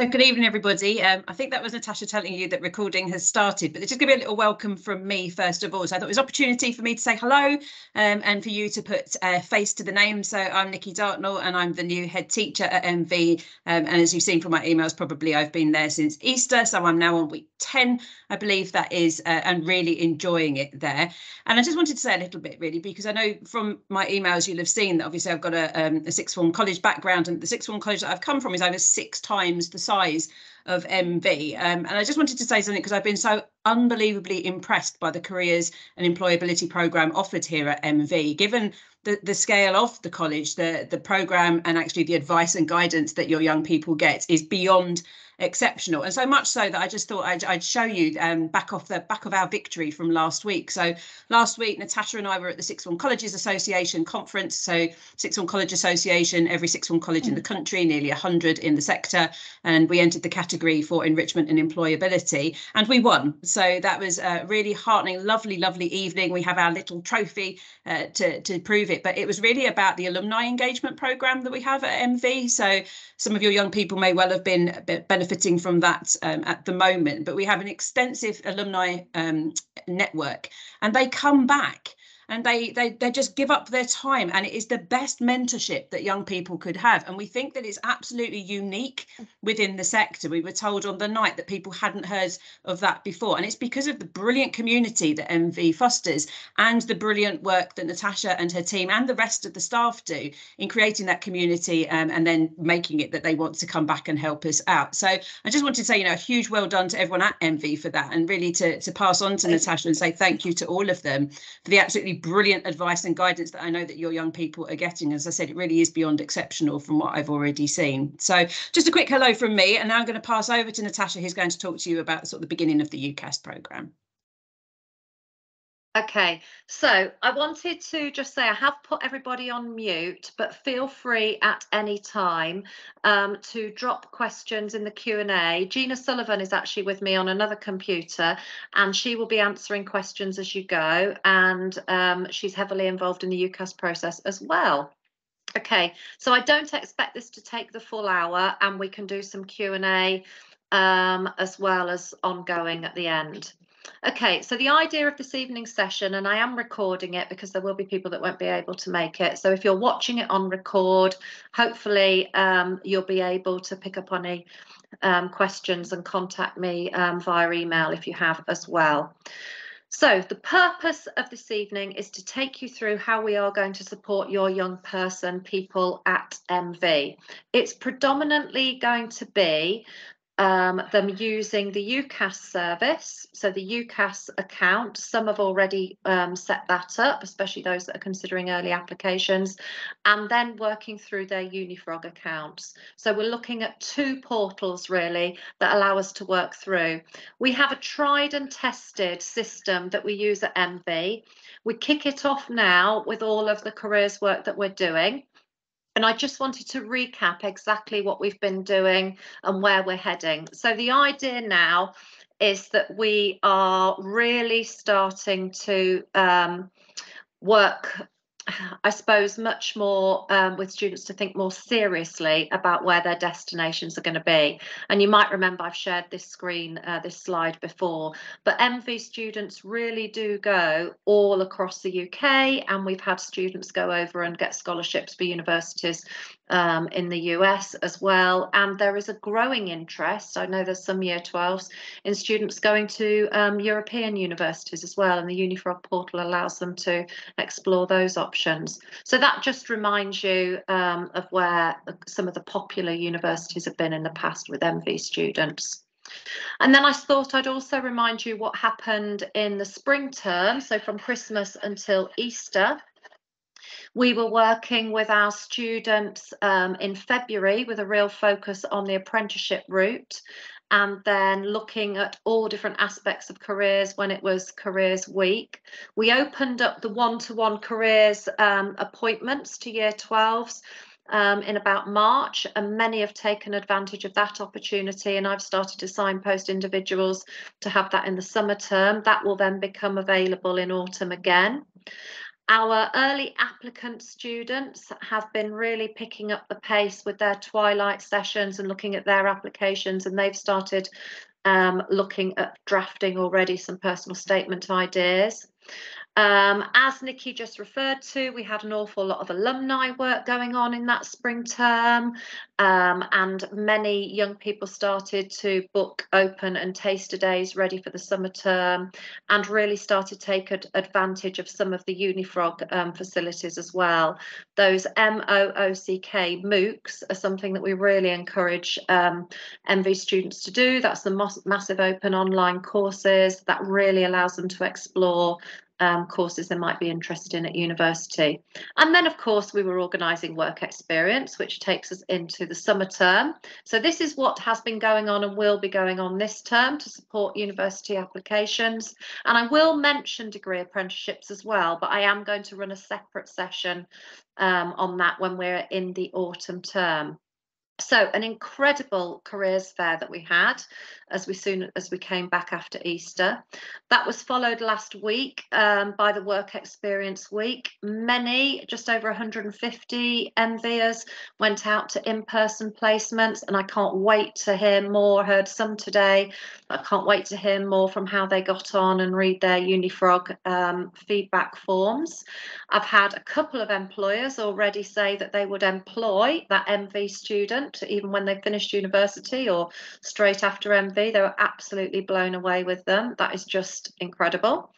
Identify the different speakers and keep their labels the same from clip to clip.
Speaker 1: So good evening, everybody. I think that was Natasha telling you that recording has started, but it's just going to be a little welcome from me first of all. So I thought it was an opportunity for me to say hello and for you to put a face to the name. So I'm Nikki Dartnell and I'm the new head teacher at MV. And as you've seen from my emails, probably I've been there since Easter. So I'm now on week 10, I believe that is, and really enjoying it there. And I just wanted to say a little bit really, because I know from my emails you'll have seen that obviously I've got a sixth form college background, and the sixth form college that I've come from is over 6 times the size of MV. And I just wanted to say something because I've been so unbelievably impressed by the careers and employability programme offered here at MV. Given the scale of the college, the programme and actually the advice and guidance that your young people get is beyond exceptional, and so much so that I just thought I'd show you back of our victory from last week. So last week Natasha and I were at the Sixth Form Colleges Association conference. So Sixth Form College Association, every sixth form college in the country, nearly 100 in the sector, and we entered the category for enrichment and employability and we won. So that was a really heartening, lovely evening. We have our little trophy to prove it, but it was really about the alumni engagement programme that we have at MV. So some of your young people may well have been benefiting from that at the moment, but we have an extensive alumni network, and they come back and they just give up their time, and it is the best mentorship that young people could have. And we think that it's absolutely unique within the sector. We were told on the night that people hadn't heard of that before, and it's because of the brilliant community that MV fosters and the brilliant work that Natasha and her team and the rest of the staff do in creating that community and then making it that they want to come back and help us out. So I just wanted to say, a huge well done to everyone at MV for that, and really to pass on to Natasha and say thank you to all of them for the absolutely brilliant advice and guidance that I know that your young people are getting. As I said, it really is beyond exceptional from what I've already seen. So just a quick hello from me, and now I'm going to pass over to Natasha, who's going to talk to you about sort of the beginning of the UCAS programme.
Speaker 2: Okay, so I wanted to just say I have put everybody on mute, but feel free at any time to drop questions in the Q&A. Gina Sullivan is actually with me on another computer, and she will be answering questions as you go, and she's heavily involved in the UCAS process as well. Okay, so I don't expect this to take the full hour, and we can do some Q&A as well as ongoing at the end. Okay, so the idea of this evening's session, and I am recording it because there will be people that won't be able to make it. So if you're watching it on record, hopefully you'll be able to pick up on any questions and contact me via email if you have as well. So the purpose of this evening is to take you through how we are going to support your young person, people at MV. It's predominantly going to be them using the UCAS service, so the UCAS account. Some have already set that up, especially those that are considering early applications, and then working through their Unifrog accounts. So we're looking at 2 portals really that allow us to work through. We have a tried and tested system that we use at MV. We kick it off now with all of the careers work that we're doing. And I just wanted to recap exactly what we've been doing and where we're heading. So the idea now is that we are really starting to work, I suppose, much more with students to think more seriously about where their destinations are going to be. And you might remember I've shared this screen, this slide before, but MV students really do go all across the UK, and we've had students go over and get scholarships for universities in the US as well. And there is a growing interest, I know there's some year 12s, in students going to European universities as well, and the Unifrog portal allows them to explore those options. So that just reminds you of where some of the popular universities have been in the past with MV students. And then I thought I'd also remind you what happened in the spring term, so from Christmas until Easter. We were working with our students in February with a real focus on the apprenticeship route, and then looking at all different aspects of careers when it was Careers Week. We opened up the one-to-one careers appointments to year 12s in about March, and many have taken advantage of that opportunity, and I've started to signpost individuals to have that in the summer term. That will then become available in autumn again. Our early applicant students have been really picking up the pace with their twilight sessions and looking at their applications, and they've started looking at drafting already some personal statement ideas. As Nikki just referred to, we had an awful lot of alumni work going on in that spring term, and many young people started to book open and taster days ready for the summer term, and really started to take advantage of some of the UniFrog facilities as well. Those MOOCs are something that we really encourage MV students to do. That's the massive open online courses that really allows them to explore courses they might be interested in at university. And then, of course, we were organising work experience, which takes us into the summer term. So this is what has been going on and will be going on this term to support university applications. And I will mention degree apprenticeships as well, but I am going to run a separate session on that when we're in the autumn term. So an incredible careers fair that we had as soon as we came back after Easter. That was followed last week by the Work Experience Week. Many, just over 150 MVers went out to in-person placements, and I can't wait to hear more. Heard some today. I can't wait to hear more from how they got on and read their UniFrog feedback forms. I've had a couple of employers already say that they would employ that MV student even when they finished university or straight after MV. They were absolutely blown away with them. That is just incredible.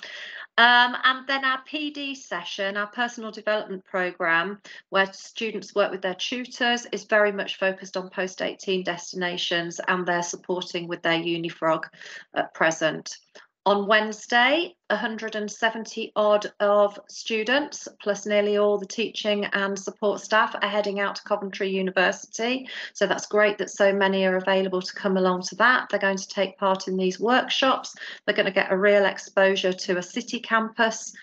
Speaker 2: And then our PD session, our personal development programme, where students work with their tutors, is very much focused on post-18 destinations, and they're supporting with their UniFrog at present. On Wednesday, 170 odd of students, plus nearly all the teaching and support staff, are heading out to Coventry University. So that's great that so many are available to come along to that. They're going to take part in these workshops. They're going to get a real exposure to a city campus,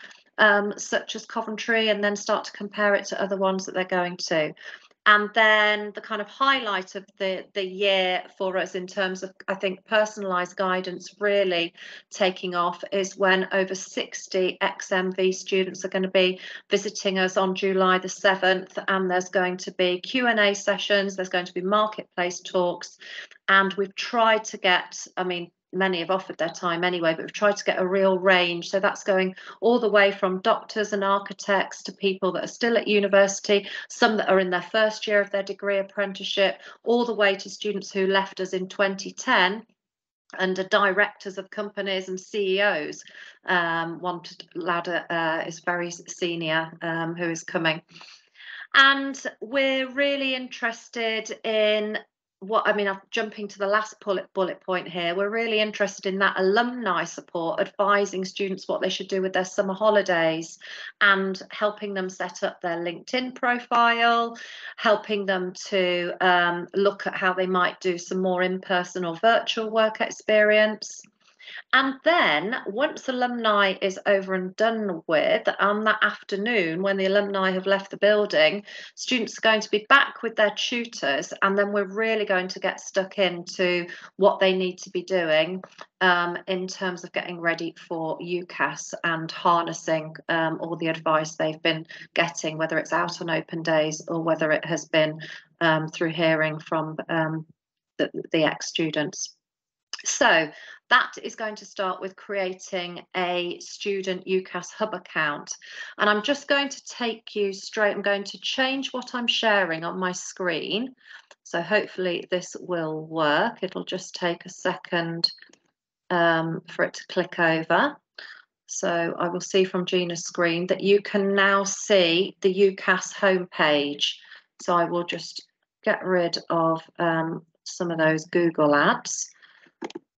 Speaker 2: such as Coventry, and then start to compare it to other ones that they're going to. And then the kind of highlight of the year for us in terms of, I think, personalised guidance really taking off is when over 60 ex-MV students are going to be visiting us on July the 7th, and there's going to be Q&A sessions, there's going to be marketplace talks, and we've tried to get, I mean, many have offered their time anyway, but we've tried to get a real range. So that's going all the way from doctors and architects to people that are still at university, some that are in their first year of their degree apprenticeship, all the way to students who left us in 2010 and are directors of companies and CEOs. One lad is very senior who is coming. And we're really interested in I'm jumping to the last bullet point here. We're really interested in that alumni support, advising students what they should do with their summer holidays and helping them set up their LinkedIn profile, helping them to look at how they might do some more in-person or virtual work experience. And then once alumni is over and done with, on that afternoon when the alumni have left the building, students are going to be back with their tutors, and then we're really going to get stuck into what they need to be doing in terms of getting ready for UCAS and harnessing all the advice they've been getting, whether it's out on open days or whether it has been through hearing from the ex-students. So that is going to start with creating a student UCAS hub account. And I'm just going to take you straight, I'm going to change what I'm sharing on my screen. So hopefully this will work. It'll just take a second for it to click over. So I will see from Gina's screen that you can now see the UCAS homepage. So I will just get rid of some of those Google ads,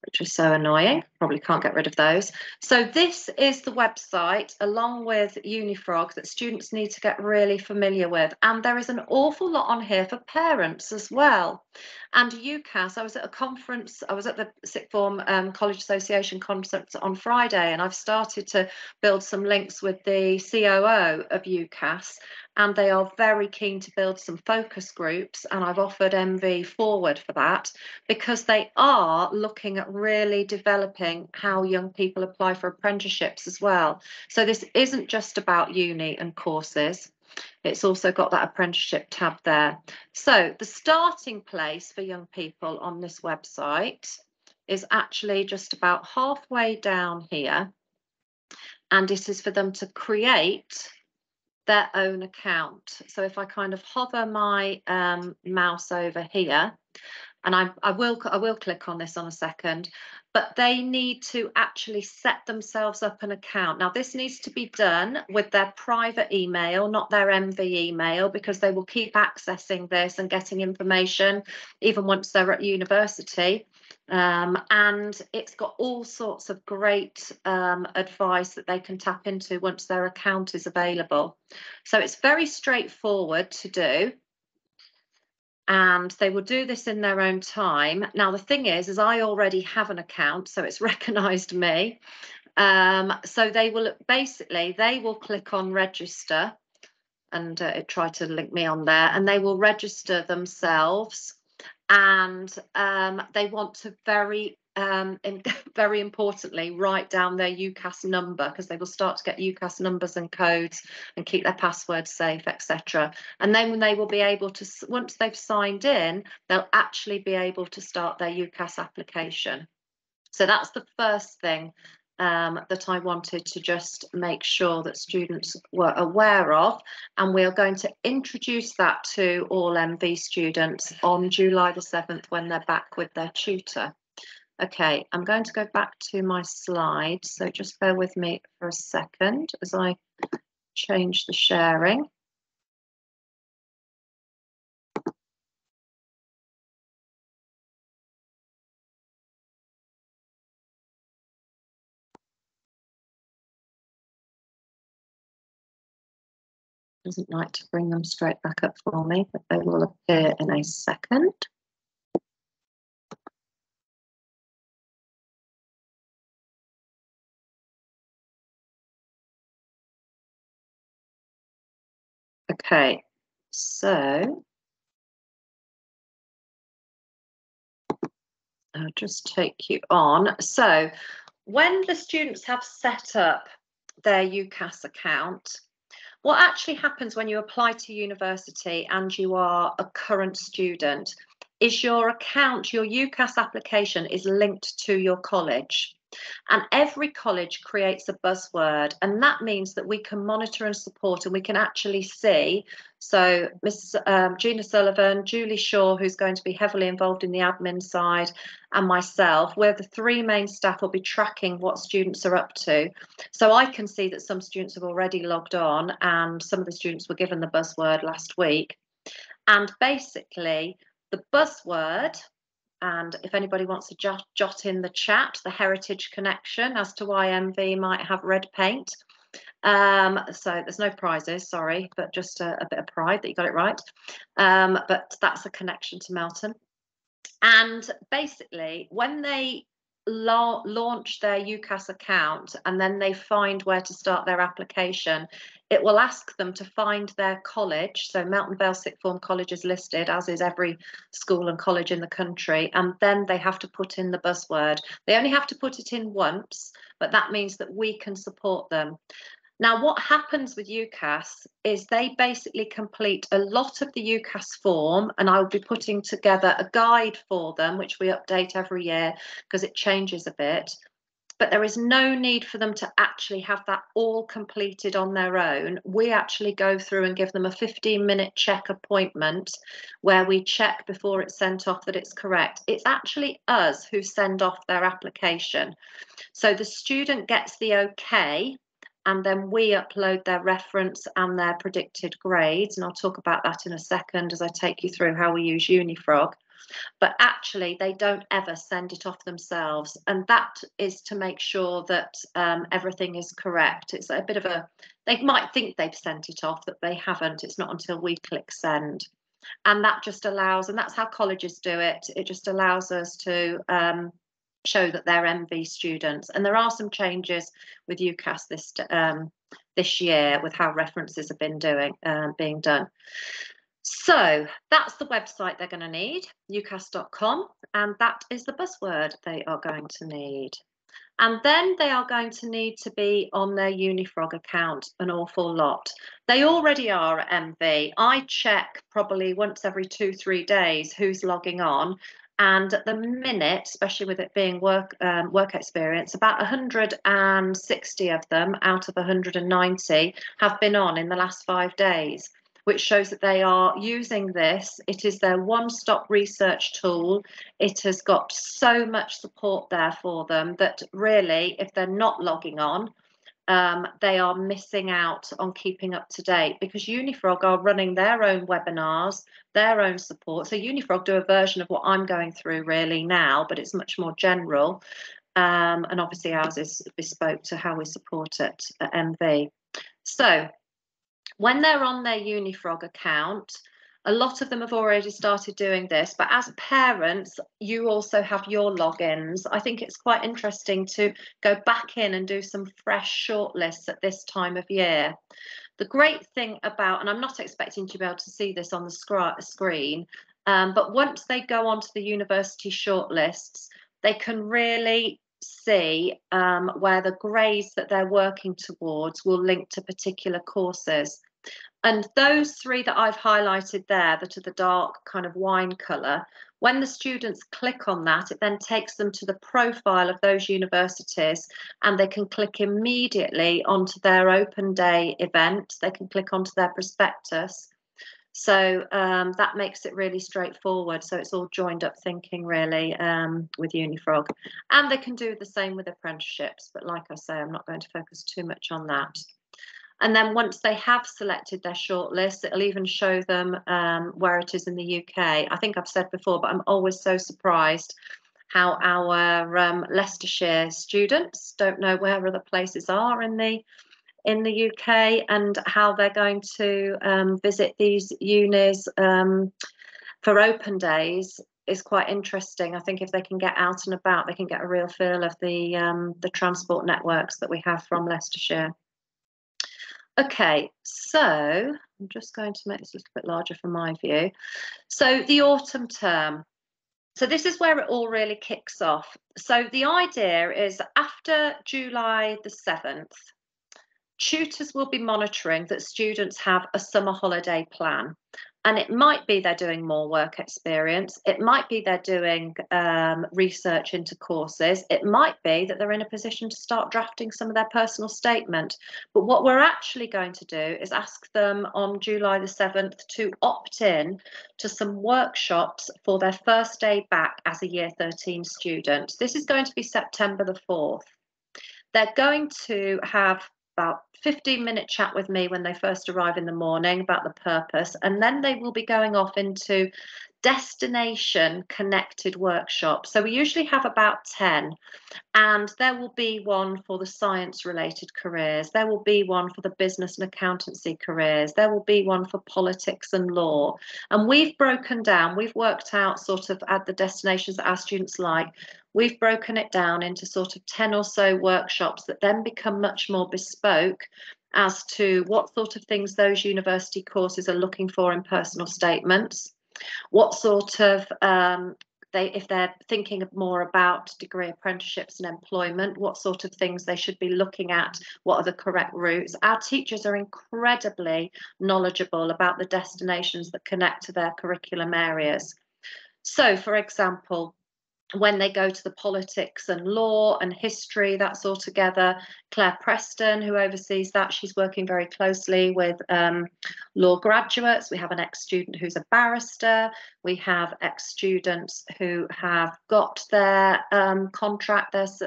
Speaker 2: which is so annoying. Probably can't get rid of those. So this is the website along with UniFrog that students need to get really familiar with. And there is an awful lot on here for parents as well. And UCAS, I was at a conference, I was at the Sixth Form College Association conference on Friday, and I've started to build some links with the COO of UCAS. and they are very keen to build some focus groups, and I've offered MV forward for that because they are looking at really developing how young people apply for apprenticeships as well. So this isn't just about uni and courses. It's also got that apprenticeship tab there. So the starting place for young people on this website is actually just about halfway down here, and it is for them to create their own account. So if I kind of hover my mouse over here, and I will click on this on a second, but they need to actually set themselves up an account. Now this needs to be done with their private email, not their MV email, because they will keep accessing this and getting information even once they're at university. And it's got all sorts of great advice that they can tap into once their account is available. So it's very straightforward to do, and they will do this in their own time. Now the thing is I already have an account, so it's recognized me. So they will click on register, and it tried to link me on there, and they will register themselves, and they want to very importantly write down their UCAS number, because they will start to get UCAS numbers and codes and keep their passwords safe, etc. And then when they will be able to, once they've signed in, they'll actually be able to start their UCAS application. So that's the first thing that I wanted to just make sure that students were aware of, and we are going to introduce that to all MV students on July the 7th when they're back with their tutor. Okay, I'm going to go back to my slide, so just bear with me for a second as I change the sharing. Doesn't like to bring them straight back up for me, but they will appear in a second. Okay, so I'll just take you on. So when the students have set up their UCAS account, what actually happens when you apply to university and you are a current student is your account, your UCAS application is linked to your college. And every college creates a buzzword, and that means that we can monitor and support, and we can actually see. So Mrs. Gina Sullivan, Julie Shaw, who's going to be heavily involved in the admin side, and myself, we're the three main staff will be tracking what students are up to. So I can see that some students have already logged on, and some of the students were given the buzzword last week. And basically the buzzword, and if anybody wants to jot in the chat, the heritage connection as to why MV might have red paint. So there's no prizes, sorry, but just a bit of pride that you got it right. But that's a connection to Melton. And basically, when they launch their UCAS account and then they find where to start their application, it will ask them to find their college. So Melton Vale Sixth Form College is listed, as is every school and college in the country, and then they have to put in the buzzword. They only have to put it in once, but that means that we can support them. Now, what happens with UCAS is they basically complete a lot of the UCAS form, and I'll be putting together a guide for them, which we update every year because it changes a bit. But there is no need for them to actually have that all completed on their own. We actually go through and give them a 15-minute check appointment where we check before it's sent off that it's correct. It's actually us who send off their application. So the student gets the okay, and then we upload their reference and their predicted grades. And I'll talk about that in a second as I take you through how we use Unifrog. But actually, they don't ever send it off themselves. And that is to make sure that everything is correct. It's a bit of a, they might think they've sent it off, but they haven't. It's not until we click send. And that just allows, and that's how colleges do it. It just allows us to show that they're MV students. And there are some changes with UCAS this year with how references have been being done. So that's the website they're going to need, ucas.com, and that is the buzzword they are going to need. And then they are going to need to be on their Unifrog account an awful lot. They already are at MV. I check probably once every 2-3 days who's logging on. And at the minute, especially with it being work experience, about 160 of them out of 190 have been on in the last 5 days, which shows that they are using this. It is their one-stop research tool. It has got so much support there for them that really, if they're not logging on, they are missing out on keeping up to date, because Unifrog are running their own webinars, their own support. So Unifrog do a version of what I'm going through really now, but it's much more general. And obviously ours is bespoke to how we support it at MV. So when they're on their Unifrog account, a lot of them have already started doing this, but as parents, you also have your logins. I think it's quite interesting to go back in and do some fresh shortlists at this time of year. The great thing about, and I'm not expecting to be able to see this on the screen, but once they go onto the university shortlists, they can really see where the grades that they're working towards will link to particular courses. And those 3 that I've highlighted there, that are the dark kind of wine colour, when the students click on that, it then takes them to the profile of those universities, and they can click immediately onto their open day event. They can click onto their prospectus. So that makes it really straightforward. So it's all joined up thinking really with Unifrog. And they can do the same with apprenticeships. But like I say, I'm not going to focus too much on that. And then once they have selected their shortlist, it'll even show them where it is in the UK. I think I've said before, but I'm always so surprised how our Leicestershire students don't know where other places are in the UK, and how they're going to visit these unis for open days is quite interesting. I think if they can get out and about, they can get a real feel of the transport networks that we have from Leicestershire. Okay, so I'm just going to make this a little bit larger for my view. So the autumn term. So this is where it all really kicks off. So the idea is after July the 7th, tutors will be monitoring that students have a summer holiday plan. And it might be they're doing more work experience. It might be they're doing research into courses. It might be that they're in a position to start drafting some of their personal statement. But what we're actually going to do is ask them on July the 7th to opt in to some workshops for their first day back as a Year 13 student. This is going to be September the 4th. They're going to have about 15-minute chat with me when they first arrive in the morning about the purpose, and then they will be going off into destination connected workshops. So we usually have about 10, and there will be one for the science related careers, there will be one for the business and accountancy careers, there will be one for politics and law. And we've broken down, we've worked out sort of at the destinations that our students like, we've broken it down into sort of 10 or so workshops that then become much more bespoke as to what sort of things those university courses are looking for in personal statements, what sort of, if they're thinking more about degree apprenticeships and employment, what sort of things they should be looking at, what are the correct routes. Our teachers are incredibly knowledgeable about the destinations that connect to their curriculum areas. So, for example, when they go to the politics and law and history, that's all together. Claire Preston, who oversees that, she's working very closely with law graduates. We have an ex-student who's a barrister. We have ex-students who have got their contracts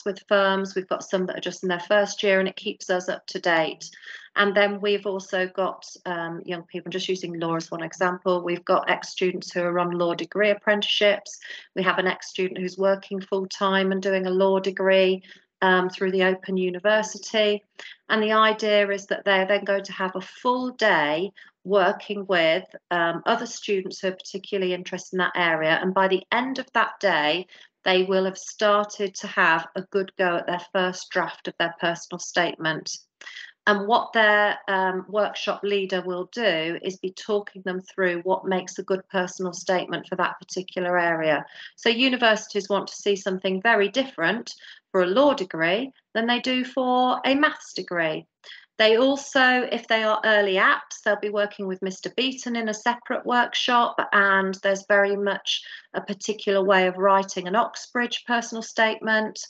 Speaker 2: with firms. We've got some that are just in their first year, and it keeps us up to date. And then we've also got young people, just using law as one example, we've got ex-students who are on law degree apprenticeships. We have an ex-student who's working full-time and doing a law degree through the Open University. And the idea is that they're then going to have a full day working with other students who are particularly interested in that area. And by the end of that day, they will have started to have a good go at their first draft of their personal statement. And what their workshop leader will do is be talking them through what makes a good personal statement for that particular area. So universities want to see something very different for a law degree than they do for a maths degree. They also, if they are early apps, they'll be working with Mr. Beaton in a separate workshop, and there's very much a particular way of writing an Oxbridge personal statement,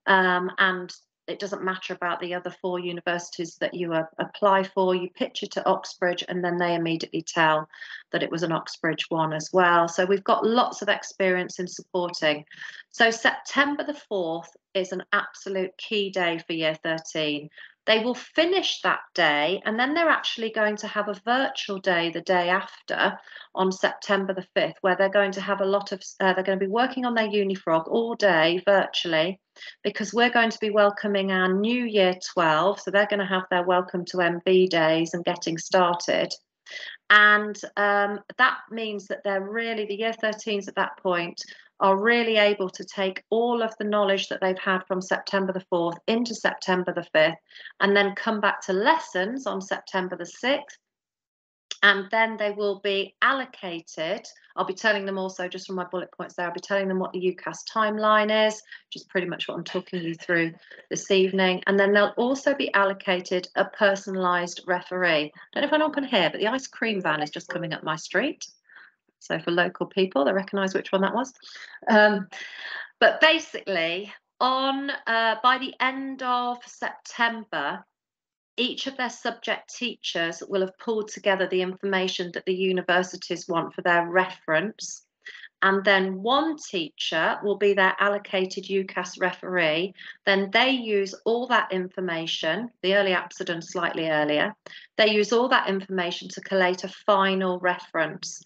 Speaker 2: and it doesn't matter about the other 4 universities that you apply for. You pitch it to Oxbridge and then they immediately tell that it was an Oxbridge one as well. So we've got lots of experience in supporting. So September the 4th is an absolute key day for year 13. They will finish that day, and then they're actually going to have a virtual day the day after on September the 5th, where they're going to have a lot of, they're going to be working on their Unifrog all day virtually, because we're going to be welcoming our new year 12. So they're going to have their welcome to MB days and getting started. And that means that they're really, the year 13s at that point are really able to take all of the knowledge that they've had from September the 4th into September the 5th, and then come back to lessons on September the 6th. And then they will be allocated. I'll be telling them also, just from my bullet points there, I'll be telling them what the UCAS timeline is, which is pretty much what I'm talking you through this evening. And then they'll also be allocated a personalised referee. I don't know if anyone can hear, but the ice cream van is just coming up my street. So for local people, they recognise which one that was. But basically, by the end of September, each of their subject teachers will have pulled together the information that the universities want for their reference. And then one teacher will be their allocated UCAS referee. Then they use all that information, the early apps are done slightly earlier. They use all that information to collate a final reference.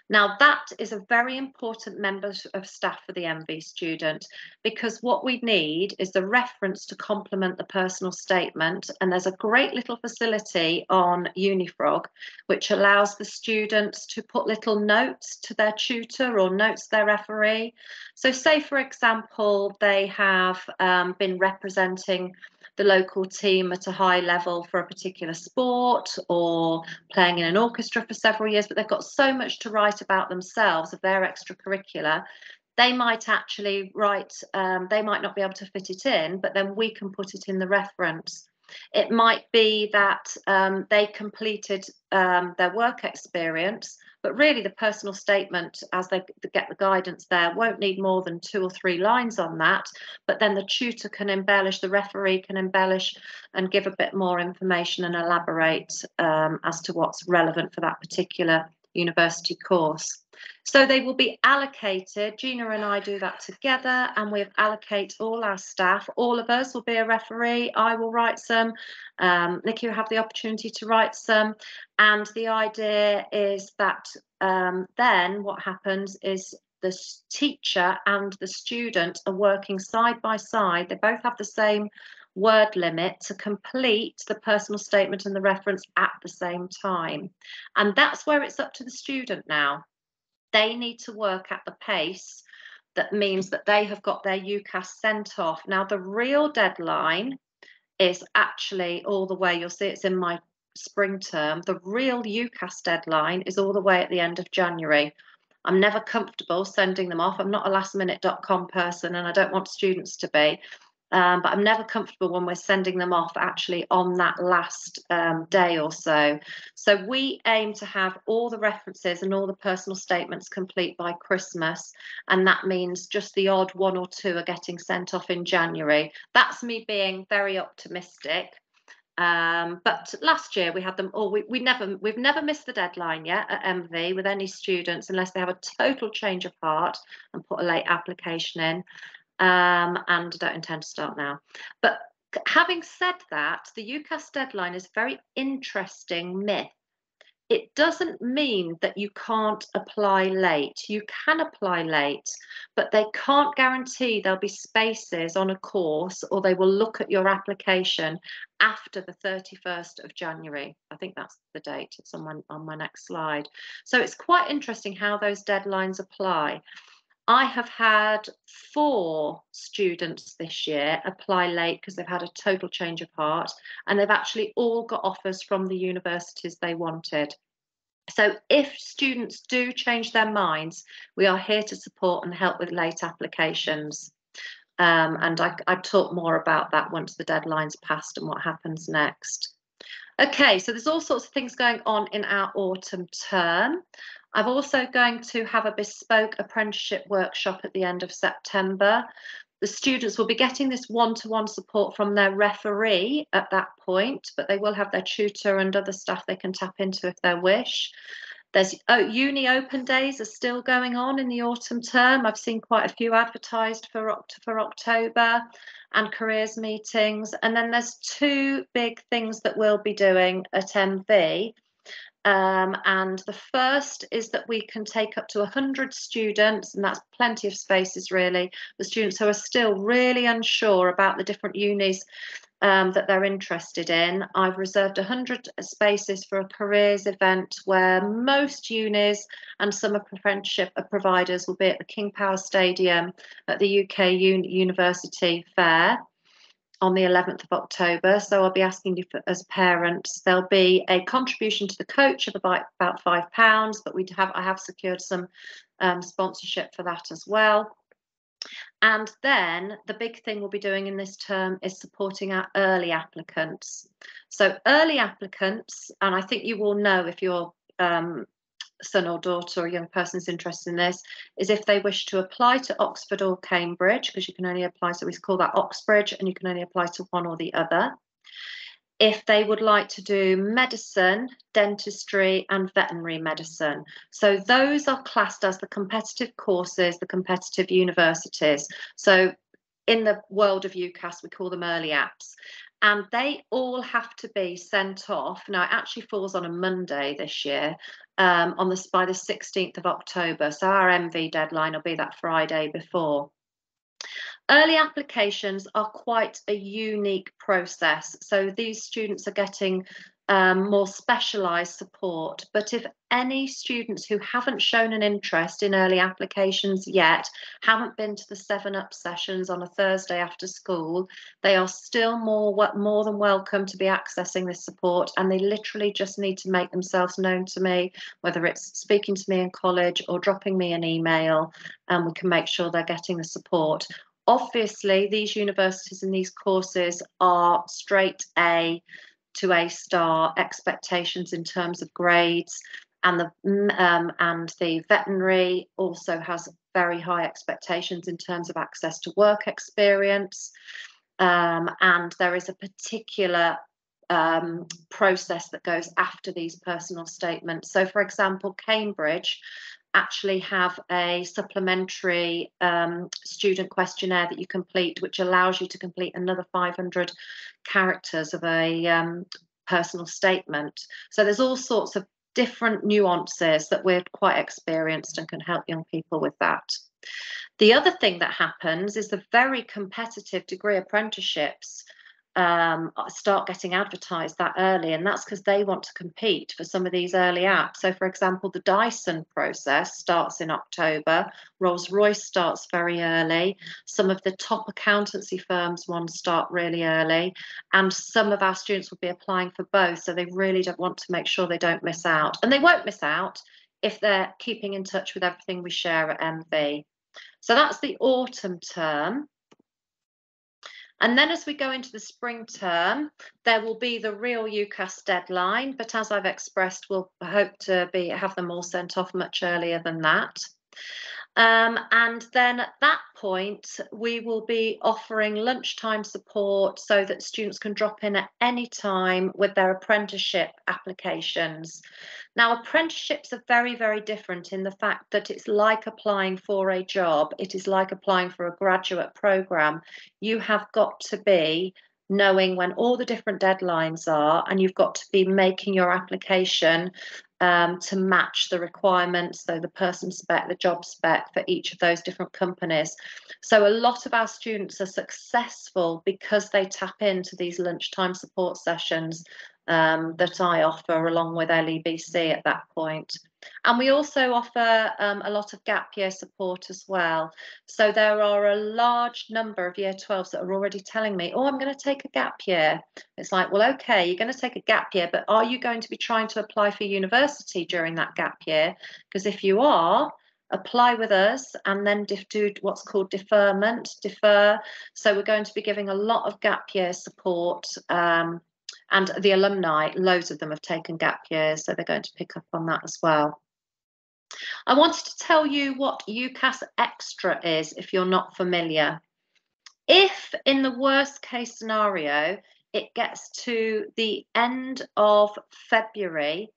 Speaker 2: Now, that is a very important member of staff for the MV student, because what we need is the reference to complement the personal statement. And there's a great little facility on Unifrog, which allows the students to put little notes to their tutor or notes to their referee. So say, for example, they have been representing the local team at a high level for a particular sport, or playing in an orchestra for several years, but they've got so much to write about themselves, of their extracurricular. They might actually write, they might not be able to fit it in, but then we can put it in the reference. It might be that they completed their work experience, but really the personal statement, as they get the guidance there, won't need more than 2 or 3 lines on that. But then the tutor can embellish, the referee can embellish and give a bit more information and elaborate as to what's relevant for that particular university course. So they will be allocated. Gina and I do that together, and we allocate all our staff. All of us will be a referee. I will write some. Nikki will have the opportunity to write some. And the idea is that then what happens is the teacher and the student are working side by side. They both have the same word limit to complete the personal statement and the reference at the same time. And that's where it's up to the student now. They need to work at the pace that means that they have got their UCAS sent off. Now, the real deadline is actually all the way, you'll see it's in my spring term, the real UCAS deadline is all the way at the end of January. I'm never comfortable sending them off. I'm not a lastminute.com person, and I don't want students to be. But I'm never comfortable when we're sending them off actually on that last day or so. So we aim to have all the references and all the personal statements complete by Christmas. And that means just the odd 1 or 2 are getting sent off in January. That's me being very optimistic. But last year we had them all. We've never missed the deadline yet at MV with any students, unless they have a total change of heart and put a late application in. And I don't intend to start now. But having said that, the UCAS deadline is a very interesting myth. It doesn't mean that you can't apply late. You can apply late, but they can't guarantee there'll be spaces on a course, or they will look at your application after the 31st of January. I think that's the date. It's on my next slide. So it's quite interesting how those deadlines apply. I have had 4 students this year apply late because they've had a total change of heart, and they've actually all got offers from the universities they wanted. So if students do change their minds, we are here to support and help with late applications. And I talk more about that once the deadline's passed and what happens next. Okay, so there's all sorts of things going on in our autumn term. I'm also going to have a bespoke apprenticeship workshop at the end of September. The students will be getting this one-to-one support from their referee at that point, but they will have their tutor and other staff they can tap into if they wish. There's uni open days are still going on in the autumn term. I've seen quite a few advertised for October, and careers meetings. And then there's 2 big things that we'll be doing at MV. And the first is that we can take up to 100 students, and that's plenty of spaces really, the students who are still really unsure about the different unis that they're interested in. I've reserved 100 spaces for a careers event where most unis and some apprenticeship providers will be at the King Power Stadium at the UK University Fair on the 11th of October. So I'll be asking you as parents. There'll be a contribution to the coach of about £5, but I have secured some sponsorship for that as well. And then the big thing we'll be doing in this term is supporting our early applicants. So early applicants, and I think you will know if your son or daughter or young person is interested in this, is if they wish to apply to Oxford or Cambridge, because you can only apply, so we call that Oxbridge, and you can only apply to one or the other. If they would like to do medicine, dentistry and veterinary medicine. So those are classed as the competitive courses, the competitive universities. So in the world of UCAS, we call them early apps. And they all have to be sent off. Now, it actually falls on a Monday this year, by the 16th of October. So our MV deadline will be that Friday before. Early applications are quite a unique process. So these students are getting more specialised support. But if any students who haven't shown an interest in early applications yet, haven't been to the 7-Up sessions on a Thursday after school, they are still more than welcome to be accessing this support, and they literally just need to make themselves known to me, whether it's speaking to me in college or dropping me an email, and we can make sure they're getting the support. Obviously, these universities and these courses are straight A to A star expectations in terms of grades, and the veterinary also has very high expectations in terms of access to work experience, and there is a particular process that goes after these personal statements. So, for example, Cambridge actually have a supplementary student questionnaire that you complete, which allows you to complete another 500 characters of a personal statement. So there's all sorts of different nuances that we're quite experienced and can help young people with that. The other thing that happens is the very competitive degree apprenticeships start getting advertised that early, and that's because they want to compete for some of these early apps. So, for example, the Dyson process starts in October, Rolls-Royce starts very early, some of the top accountancy firms ones start really early, and some of our students will be applying for both, so they really don't want to make sure they don't miss out. And they won't miss out if they're keeping in touch with everything we share at MV. So that's the autumn term. And then as we go into the spring term, there will be the real UCAS deadline, but as I've expressed, we'll hope to have them all sent off much earlier than that. And then at that point, we will be offering lunchtime support so that students can drop in at any time with their apprenticeship applications. Now, apprenticeships are very, very different in the fact that it's like applying for a job. It is like applying for a graduate programme. You have got to be knowing when all the different deadlines are, and you've got to be making your application to match the requirements, so the person spec, the job spec for each of those different companies. So a lot of our students are successful because they tap into these lunchtime support sessions that I offer along with LEBC at that point. And we also offer a lot of gap year support as well. So there are a large number of year 12s that are already telling me, oh, I'm going to take a gap year. It's like, well, okay, you're going to take a gap year, but are you going to be trying to apply for university during that gap year? Because if you are, apply with us and then do what's called defer. So we're going to be giving a lot of gap year support. And the alumni, loads of them have taken gap years, so they're going to pick up on that as well. I wanted to tell you what UCAS Extra is if you're not familiar. If in the worst case scenario, it gets to the end of February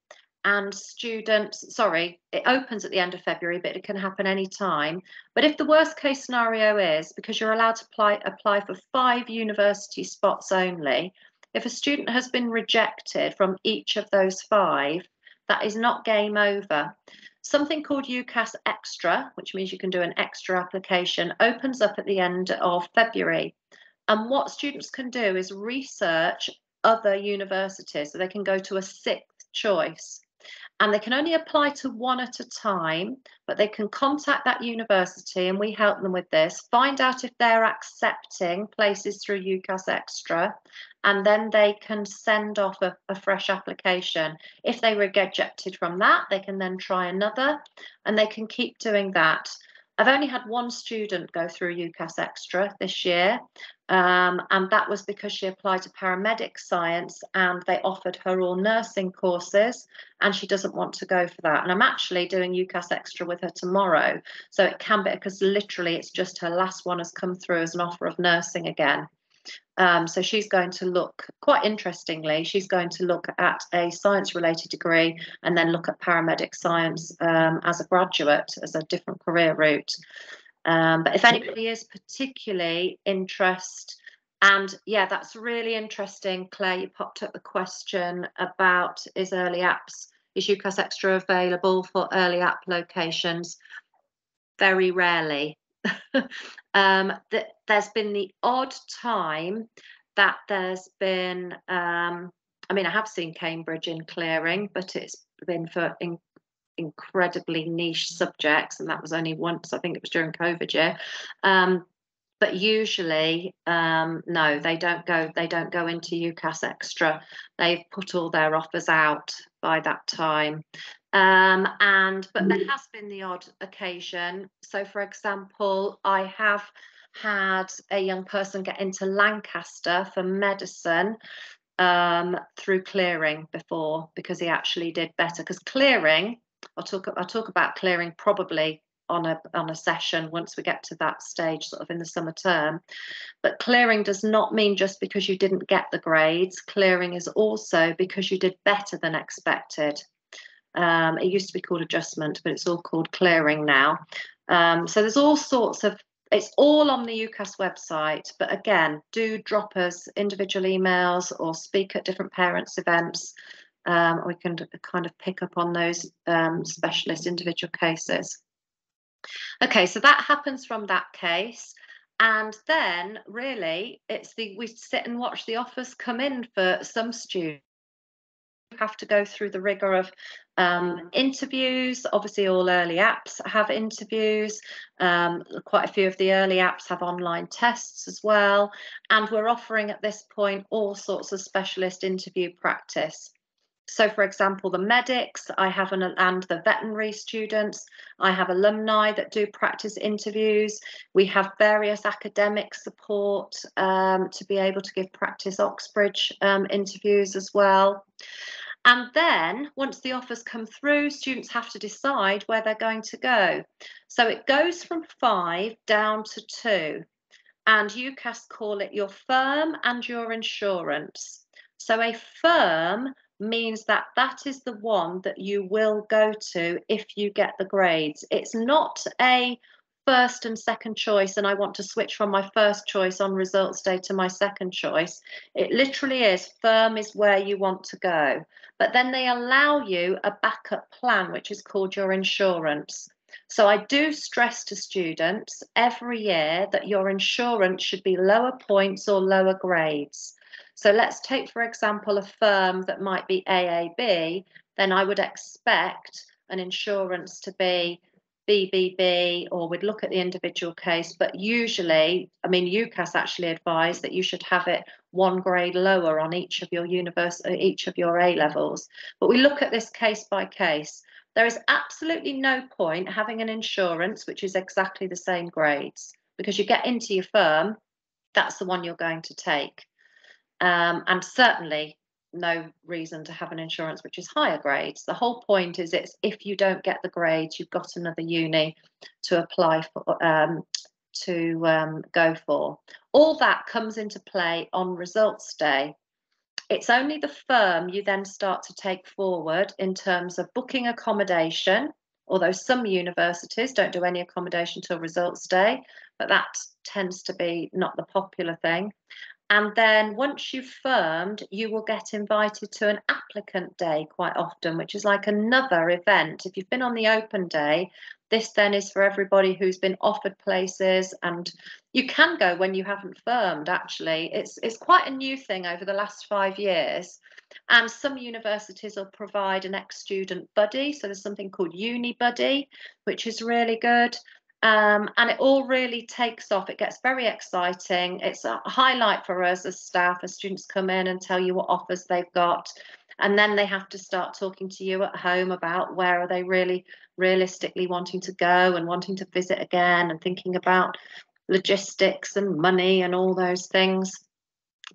Speaker 2: and students, sorry, it opens at the end of February, but it can happen any time. But if the worst case scenario is, because you're allowed to apply for 5 university spots only, if a student has been rejected from each of those 5, that is not game over. Something called UCAS Extra, which means you can do an extra application, opens up at the end of February. And what students can do is research other universities, so they can go to a 6th choice. And they can only apply to 1 at a time, but they can contact that university, and we help them with this, find out if they're accepting places through UCAS Extra, and then they can send off a fresh application. If they were rejected from that, they can then try another, and they can keep doing that. I've only had 1 student go through UCAS Extra this year, and that was because she applied to paramedic science and they offered her all nursing courses, and she doesn't want to go for that. And I'm actually doing UCAS Extra with her tomorrow, so it can be, because literally it's just her last one has come through as an offer of nursing again. So she's going to look, quite interestingly, she's going to look at a science-related degree and then look at paramedic science as a graduate, as a different career route. But if anybody is particularly interested, and yeah, that's really interesting, Claire, you popped up the question about is UCAS Extra available for early app locations? Very rarely. There's been the odd time that there's been, I mean, I have seen Cambridge in clearing, but it's been for incredibly niche subjects, and that was only once, I think it was during COVID year. But usually, no, they don't go into UCAS Extra. They've put all their offers out by that time. But there has been the odd occasion. So, for example, I have had a young person get into Lancaster for medicine through clearing before, because he actually did better. Because clearing, I'll talk about clearing probably on a session once we get to that stage, sort of in the summer term. But clearing does not mean just because you didn't get the grades. Clearing is also because you did better than expected. It used to be called adjustment, but it's all called clearing now. So there's all sorts of, it's all on the UCAS website. But again, do drop us individual emails or speak at different parents' events. We can kind of pick up on those specialist individual cases. Okay, so that happens from that case. And then really we sit and watch the offers come in for some students. You have to go through the rigor of interviews. Obviously, all early apps have interviews. Quite a few of the early apps have online tests as well. And we're offering at this point all sorts of specialist interview practice. So, for example, the medics, and the veterinary students, I have alumni that do practice interviews. We have various academic support to be able to give practice Oxbridge interviews as well. And then once the offers come through, students have to decide where they're going to go. So it goes from 5 down to 2. And UCAS call it your firm and your insurance. So a firm means that is the one that you will go to if you get the grades. It's not a first and second choice, and I want to switch from my first choice on results day to my second choice. It literally is, firm is where you want to go. But then they allow you a backup plan, which is called your insurance. So I do stress to students every year that your insurance should be lower points or lower grades. So let's take, for example, a firm that might be AAB, then I would expect an insurance to be BBB, or we'd look at the individual case. But usually, I mean, UCAS actually advised that you should have it one grade lower on each of your each of your A levels. But we look at this case by case. There is absolutely no point having an insurance which is exactly the same grades, because you get into your firm, that's the one you're going to take. And certainly no reason to have an insurance which is higher grades. The whole point is, it's if you don't get the grades, you've got another uni to apply for, go for. All that comes into play on results day. It's only the firm you then start to take forward in terms of booking accommodation, although some universities don't do any accommodation till results day, but that tends to be not the popular thing. And then once you've firmed, you will get invited to an applicant day quite often, which is like another event. If you've been on the open day, this then is for everybody who's been offered places, and you can go when you haven't firmed, actually. It's quite a new thing over the last 5 years. And some universities will provide an ex-student buddy. So there's something called Uni Buddy, which is really good. And it all really takes off. It gets very exciting. It's a highlight for us as staff, as students come in and tell you what offers they've got. And then they have to start talking to you at home about where are they really realistically wanting to go and wanting to visit again, and thinking about logistics and money and all those things.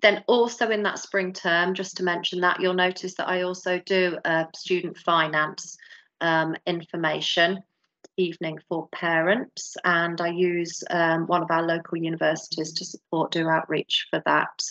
Speaker 2: Then also in that spring term, just to mention that, you'll notice that I also do student finance information evening for parents, and I use one of our local universities to support, do outreach for that.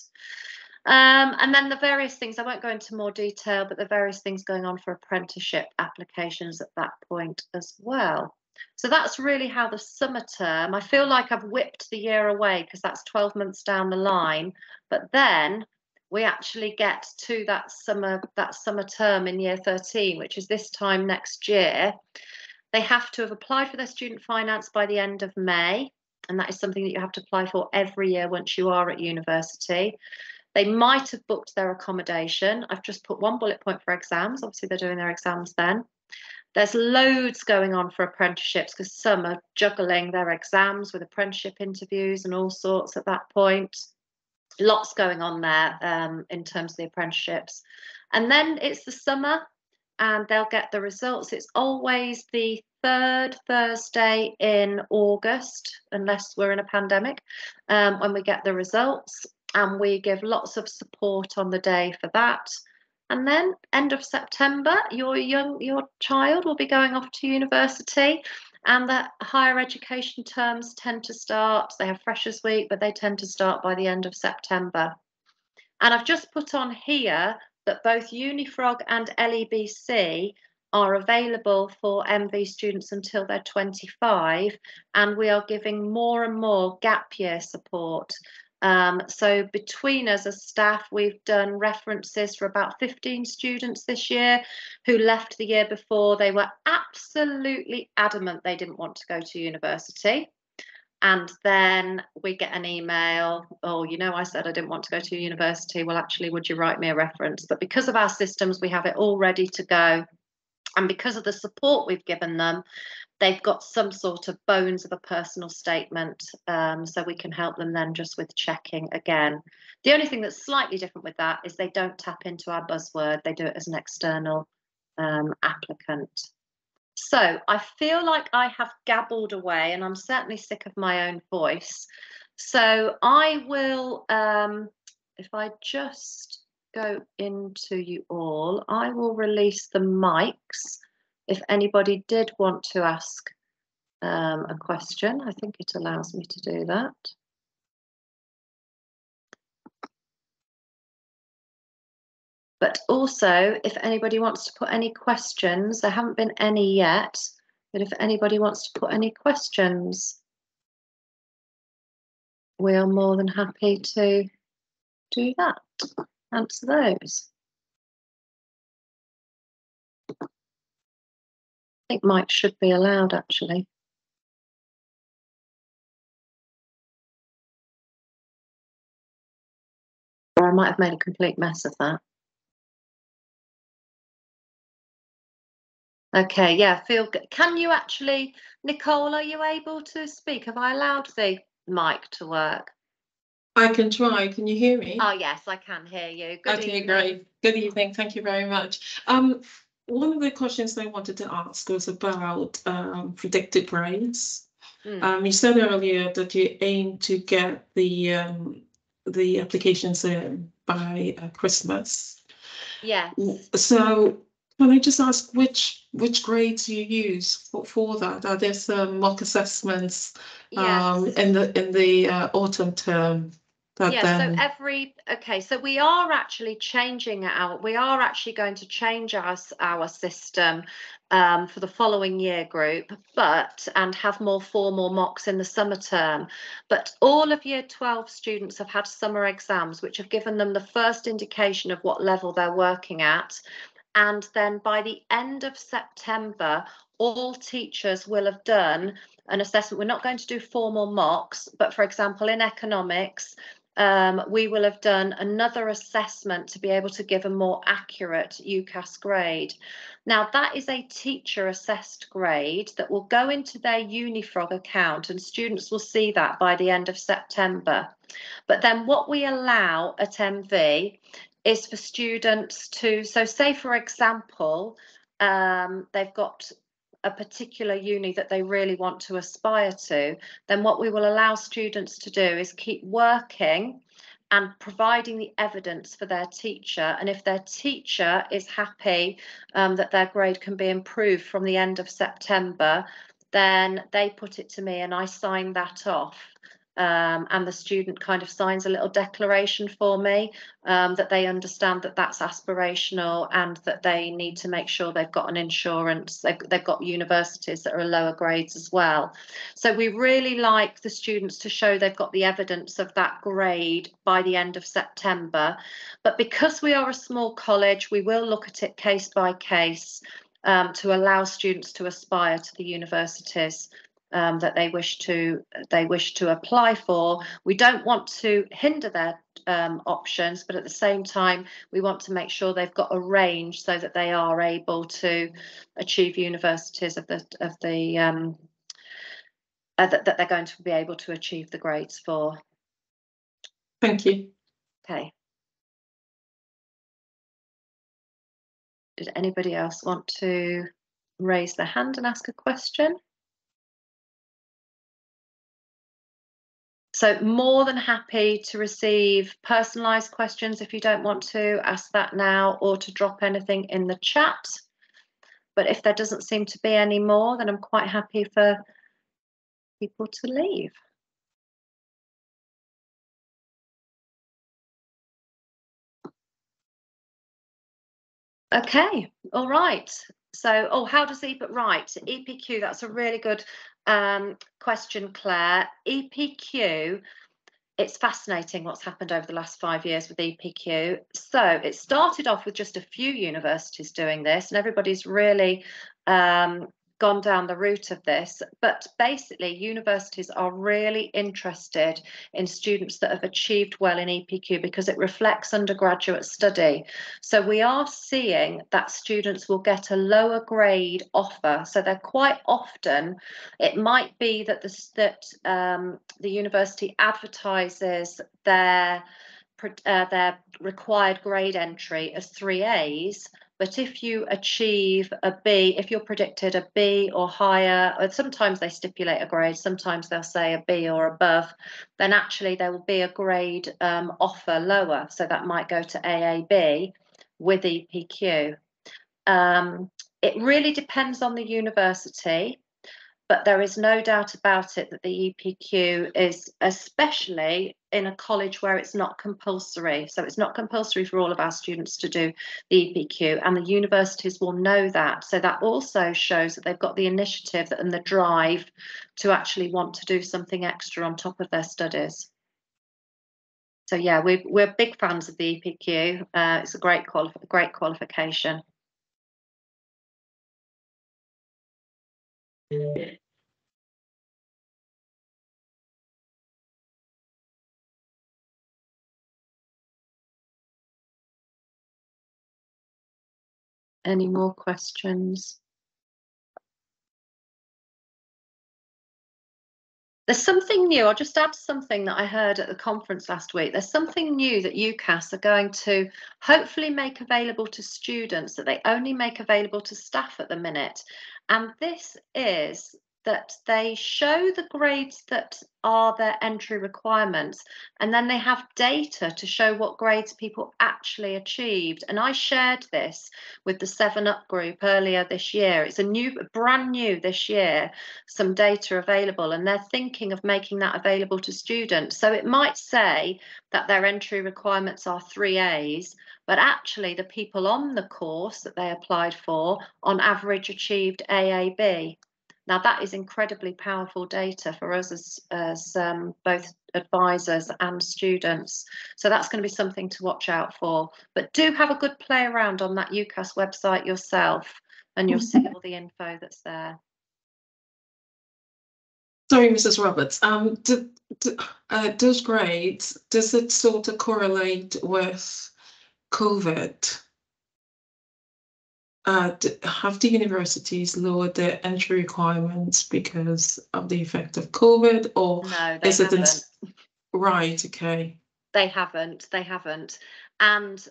Speaker 2: And then the various things, I won't go into more detail, but the various things going on for apprenticeship applications at that point as well. So that's really how the summer term, I feel like I've whipped the year away because that's 12 months down the line, but then we actually get to that summer term in year 13, which is this time next year. They have to have applied for their student finance by the end of May, and that is something that you have to apply for every year once you are at university. They might have booked their accommodation. I've just put one bullet point for exams. Obviously, they're doing their exams then. There's loads going on for apprenticeships because some are juggling their exams with apprenticeship interviews and all sorts at that point. Lots going on there in terms of the apprenticeships. And then it's the summer, and they'll get the results. It's always the third Thursday in August, unless we're in a pandemic, when we get the results, and we give lots of support on the day for that. And then end of September, your child will be going off to university, and the higher education terms tend to start. They have Freshers Week, but they tend to start by the end of September. And I've just put on here that both Unifrog and LEBC are available for MV students until they're 25, and we are giving more and more gap year support. So between us as staff, we've done references for about 15 students this year who left the year before. They were absolutely adamant they didn't want to go to university. And then we get an email, oh, you know, I said I didn't want to go to university. Well, actually, would you write me a reference? But because of our systems, we have it all ready to go. And because of the support we've given them, they've got some sort of bones of a personal statement, so we can help them then just with checking again. The only thing that's slightly different with that is they don't tap into our buzzword. They do it as an external applicant. So I feel like I have gabbled away, and I'm certainly sick of my own voice. So I will, if I just go into you all, I will release the mics. If anybody did want to ask a question, I think it allows me to do that. But also, if anybody wants to put any questions, there haven't been any yet, but if anybody wants to put any questions, we are more than happy to do that, answer those. I think mics should be allowed, actually. Or I might have made a complete mess of that. Okay, yeah, feel good. Can you actually, Nicole, are you able to speak? Have I allowed the mic to work?
Speaker 3: I can try. Can you hear me?
Speaker 2: Oh, yes, I can hear you. Good
Speaker 3: Okay,
Speaker 2: evening.
Speaker 3: great. Good evening. Thank you very much. One of the questions I wanted to ask was about predicted grades. You said earlier that you aim to get the applications in by Christmas.
Speaker 2: Yes.
Speaker 3: So can I just ask which grades you use for that? Are there some mock assessments
Speaker 2: Yes.
Speaker 3: in the autumn term?
Speaker 2: So we are actually going to change our system for the following year group, and have more formal mocks in the summer term. But all of year 12 students have had summer exams, which have given them the first indication of what level they're working at. And then by the end of September, all teachers will have done an assessment. We're not going to do formal mocks, but for example, in economics, we will have done another assessment to be able to give a more accurate UCAS grade. Now, that is a teacher assessed grade that will go into their Unifrog account, and students will see that by the end of September. But then what we allow at MV is for students to, so say for example, they've got a particular uni that they really want to aspire to, then what we will allow students to do is keep working and providing the evidence for their teacher. And if their teacher is happy that their grade can be improved from the end of September, then they put it to me and I sign that off. And the student kind of signs a little declaration for me that they understand that that's aspirational and that they need to make sure they've got an insurance. They've got universities that are lower grades as well. So we really like the students to show they've got the evidence of that grade by the end of September. But because we are a small college, we will look at it case by case to allow students to aspire to the universities that they wish to apply for. We don't want to hinder their options, but at the same time, we want to make sure they've got a range so that they are able to achieve universities that they're going to be able to achieve the grades for.
Speaker 3: Thank you.
Speaker 2: Okay. Did anybody else want to raise their hand and ask a question? So more than happy to receive personalised questions if you don't want to ask that now, or to drop anything in the chat. But if there doesn't seem to be any more, then I'm quite happy for people to leave. Okay, all right. So, how does right, EPQ, that's a really good question, Claire. EPQ, it's fascinating what's happened over the last 5 years with EPQ. So it started off with just a few universities doing this, and everybody's really gone down the route of this. But basically, universities are really interested in students that have achieved well in EPQ because it reflects undergraduate study. So we are seeing that students will get a lower grade offer. So they're quite often, it might be that the university advertises their required grade entry as 3As, but if you achieve a B, if you're predicted a B or higher, or sometimes they stipulate a grade, sometimes they'll say a B or above, then actually there will be a grade offer lower. So that might go to AAB with EPQ. It really depends on the university, but there is no doubt about it that the EPQ is, especially in a college where it's not compulsory. So it's not compulsory for all of our students to do the EPQ, and the universities will know that. So that also shows that they've got the initiative and the drive to actually want to do something extra on top of their studies. So yeah, we're big fans of the EPQ. It's a great qualification. Any more questions? There's something new. I'll just add something that I heard at the conference last week. There's something new that UCAS are going to hopefully make available to students that they only make available to staff at the minute. And this is that they show the grades that are their entry requirements, and then they have data to show what grades people actually achieved. And I shared this with the 7up group earlier this year. It's brand new this year, some data available, and they're thinking of making that available to students. So it might say that their entry requirements are 3As, but actually the people on the course that they applied for on average achieved AAB. Now that is incredibly powerful data for us as both advisors and students. So that's going to be something to watch out for. But do have a good play around on that UCAS website yourself, and you'll see all the info that's there.
Speaker 3: Sorry, Mrs. Roberts. Those grades, does it sort of correlate with COVID? Have the universities lowered their entry requirements because of the effect of COVID, or
Speaker 2: no, they
Speaker 3: is it
Speaker 2: haven't.
Speaker 3: Right? Okay.
Speaker 2: They haven't. They haven't. And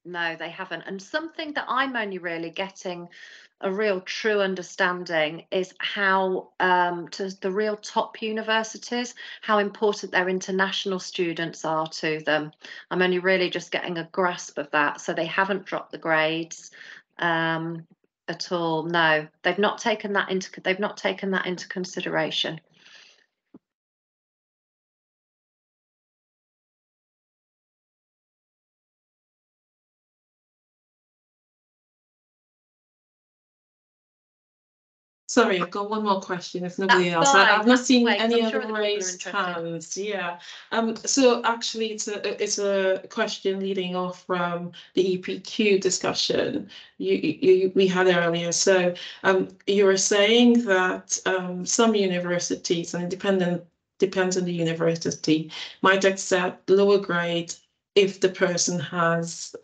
Speaker 2: no, they haven't. And something that I'm only really getting a real true understanding is how to the real top universities, how important their international students are to them. I'm only really just getting a grasp of that. So they haven't dropped the grades at all. No, they've not taken that into consideration.
Speaker 3: Sorry, I've got one more question. If nobody else, I've not seen any other raised hands. Yeah. So actually, it's a question leading off from the EPQ discussion we had earlier. So you were saying that some universities, and it depends on the university, might accept lower grade if the person has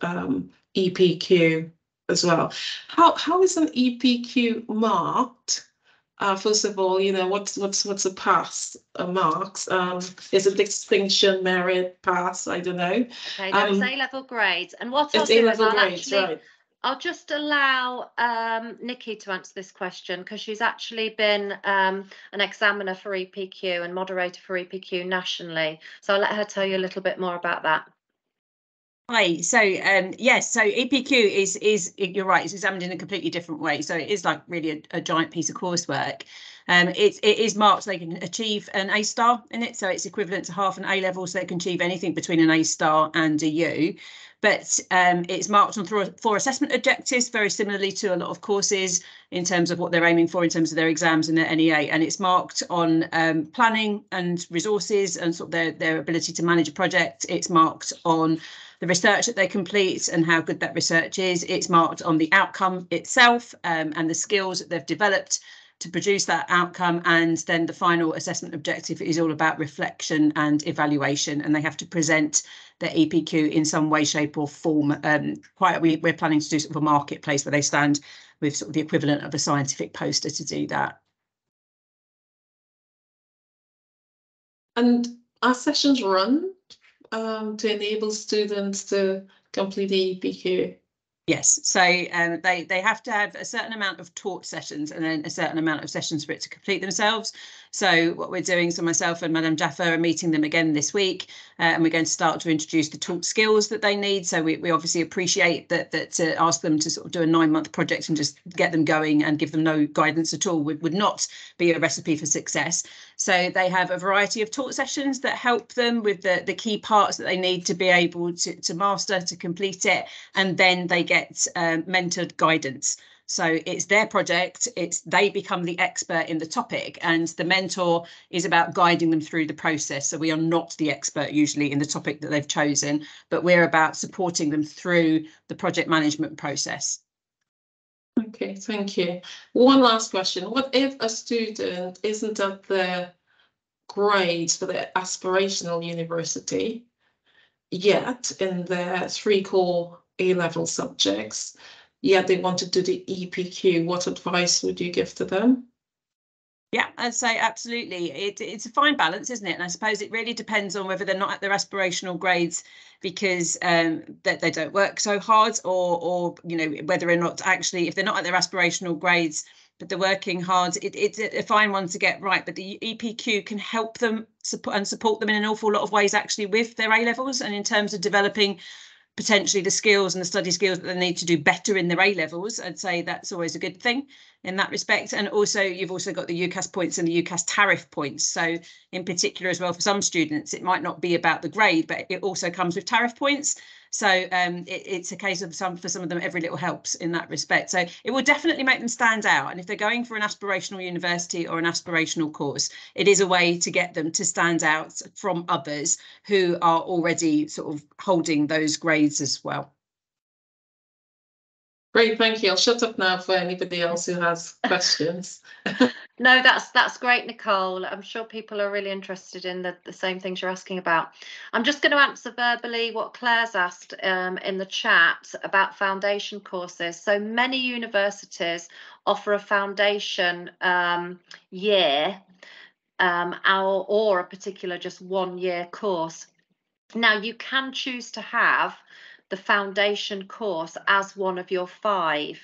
Speaker 3: EPQ as well. How is an EPQ marked? First of all, you know, what's a pass marks? Is it distinction, merit, pass? I don't know.
Speaker 2: Okay, no, it's A-level grades. And what I'll
Speaker 3: It's
Speaker 2: do is
Speaker 3: A-level grades, right?
Speaker 2: I'll just allow Nikki to answer this question, because she's actually been an examiner for EPQ and moderator for EPQ nationally. So I'll let her tell you a little bit more about that.
Speaker 1: Hi, so yes, so EPQ is you're right, it's examined in a completely different way. So it is like really a giant piece of coursework. It is marked so they can achieve an A star in it, so it's equivalent to half an A level, so they can achieve anything between an A star and a U. But it's marked on four assessment objectives, very similarly to a lot of courses in terms of what they're aiming for in terms of their exams and their NEA. And it's marked on planning and resources and sort of their ability to manage a project. It's marked on the research that they complete and how good that research is. It's marked on the outcome itself and the skills that they've developed to produce that outcome. And then the final assessment objective is all about reflection and evaluation, and they have to present their EPQ in some way, shape or form. We're planning to do sort of a marketplace where they stand with sort of the equivalent of a scientific poster to do that.
Speaker 3: And are sessions run to enable students to complete the EPQ?
Speaker 1: Yes, so they have to have a certain amount of taught sessions and then a certain amount of sessions for it to complete themselves. So what we're doing, so myself and Madame Jaffa are meeting them again this week, and we're going to start to introduce the taught skills that they need. So we obviously appreciate that to ask them to sort of do a 9-month project and just get them going and give them no guidance at all would not be a recipe for success. So they have a variety of taught sessions that help them with the key parts that they need to be able to master, to complete it, and then they get mentored guidance. So it's their project, they become the expert in the topic, and the mentor is about guiding them through the process. So we are not the expert usually in the topic that they've chosen, but we're about supporting them through the project management process.
Speaker 3: Okay, thank you. One last question. What if a student isn't at the grades for the aspirational university yet in their 3 core A-level subjects, yet they want to do the EPQ? What advice would you give to them?
Speaker 1: Yeah, I'd say absolutely. It's a fine balance, isn't it? And I suppose it really depends on whether they're not at their aspirational grades because that they don't work so hard, or you know, whether or not actually, if they're not at their aspirational grades but they're working hard, it's a fine one to get right. But the EPQ can help them support them in an awful lot of ways actually with their A levels, and in terms of developing potentially the skills and the study skills that they need to do better in their A levels. I'd say that's always a good thing in that respect. And also you've also got the UCAS points and the UCAS tariff points. So in particular as well, for some students, it might not be about the grade, but it also comes with tariff points. So it's a case of for some of them, every little helps in that respect. So it will definitely make them stand out. And if they're going for an aspirational university or an aspirational course, it is a way to get them to stand out from others who are already sort of holding those grades as well.
Speaker 3: Great, thank you. I'll shut up now for anybody else who has questions.
Speaker 2: No, that's great, Nicole. I'm sure people are really interested in the same things you're asking about. I'm just going to answer verbally what Claire's asked in the chat about foundation courses. So many universities offer a foundation year or a particular just 1 year course. Now, you can choose to have the foundation course as one of your 5.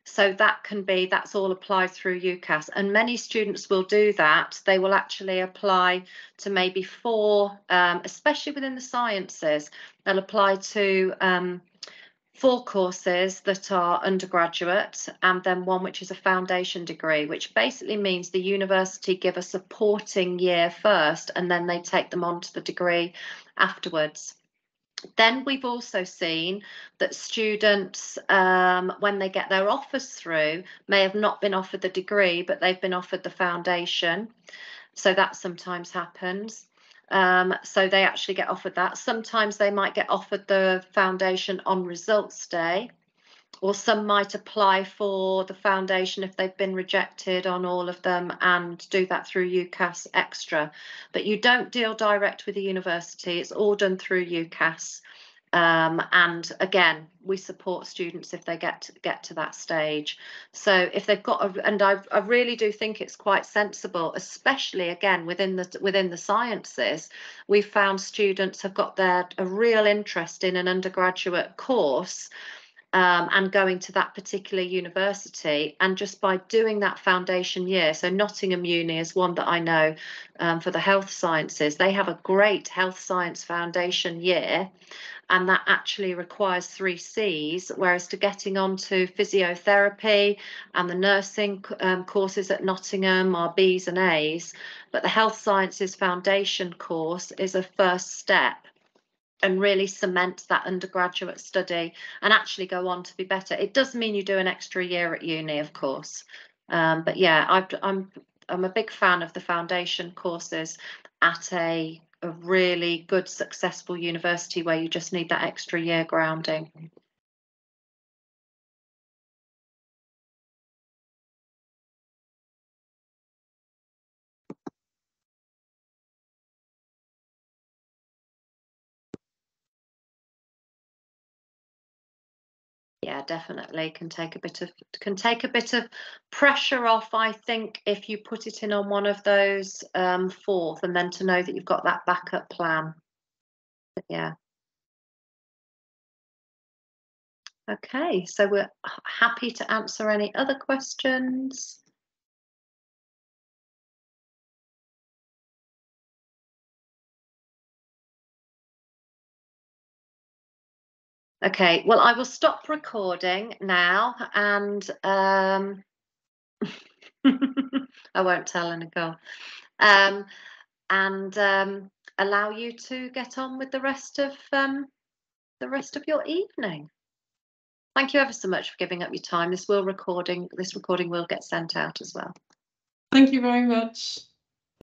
Speaker 2: So that's all applied through UCAS, and many students will do that. They will actually apply to maybe 4, especially within the sciences. They'll apply to 4 courses that are undergraduate, and then 1 which is a foundation degree, which basically means the university give a supporting year first, and then they take them on to the degree afterwards. Then we've also seen that students, when they get their offers through, may have not been offered the degree, but they've been offered the foundation. So that sometimes happens. So they actually get offered that. Sometimes they might get offered the foundation on results day, or some might apply for the foundation if they've been rejected on all of them and do that through UCAS Extra. But you don't deal direct with the university, it's all done through UCAS. And again, we support students if they get to that stage. So if they've got and I really do think it's quite sensible, especially again within the sciences. We've found students have got a real interest in an undergraduate course, and going to that particular university, and just by doing that foundation year. So Nottingham Uni is one that I know for the health sciences. They have a great health science foundation year, and that actually requires 3 Cs, whereas to getting onto physiotherapy and the nursing courses at Nottingham are Bs and As, but the health sciences foundation course is a first step and really cement that undergraduate study and actually go on to be better. It does mean you do an extra year at uni, of course, but yeah, I'm a big fan of the foundation courses at a really good, successful university where you just need that extra year grounding. Yeah, definitely can take a bit of pressure off, I think, if you put it in on one of those 4th, and then to know that you've got that backup plan. But yeah. Okay, so we're happy to answer any other questions. Okay, well, I will stop recording now, and I won't tell Nicole, and allow you to get on with the rest of your evening. Thank you ever so much for giving up your time. This recording will get sent out as well.
Speaker 3: Thank you very much.